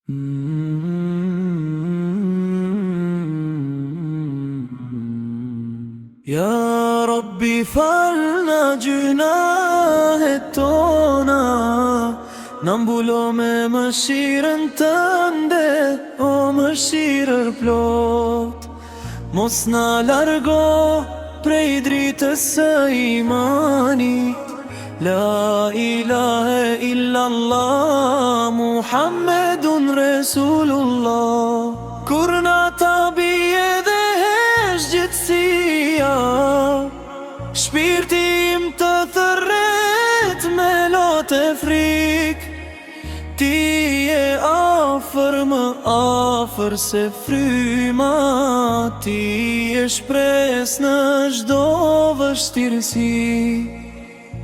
Ya Rabbi falna gjunahet tona, na mbulo me mëshirën tënde, o mëshirë plot. Mos na largo prej dritës së imanit, La ilahe illallah, Muhammedun Resulullah. Kur na ta bie dhe hesh gjithësia, shpirti im të thërret me lotë e frik. Ti je afër, më afër se fryma, ti je shpresë në çdo vështirësi.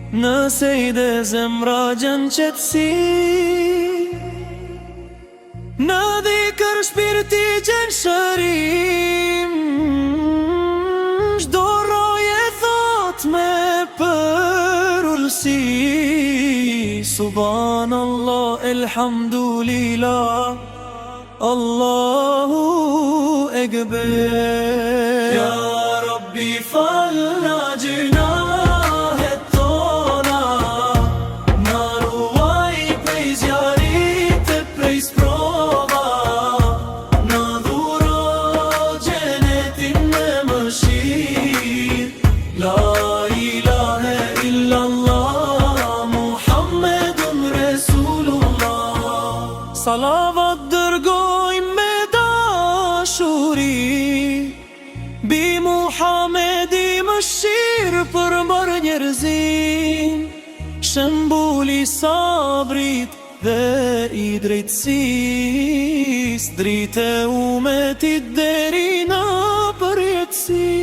Nëse i dhe zemra gjanë qëtësi, në dhikër shpirti gjanë shërim, çdo roje thot me përullësi. Subhanallah, elhamdulillah, Allahu ekber. Ya Rabbi falna gjunahet tona, na ruaj prej zjarit e prej sprova, na dhuro gjenetin me mëshirë. La ilahe illallah, Muhammedun Resulullah. Salavat dërgojmë me dashuri, bi Muhamedi mëshirë për mbar njerëzin, shembuli sabrit dhe i drejtësis, drite umetit deri në përjetësi.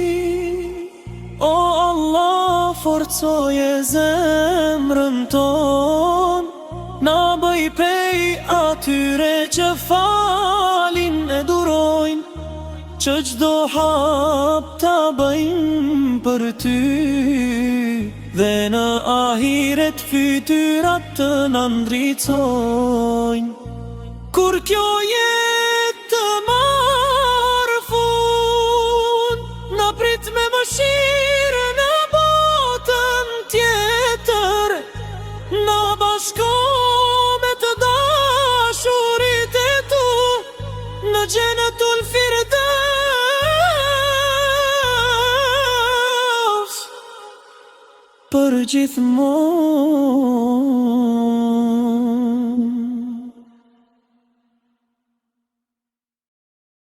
O Allah, forcoje zemrën ton, na bëj pej atyre që falin e durojnë, që çdo hap ta bëjmë për ty, dhe në ahiret fytyrat të na ndriçojnë. Kur kjo jetë të marrë fund, na prit me mëshirë në botën tjetër, na bashko me të dashurit e tu në Gjenetul Firdaus për gjithmonë.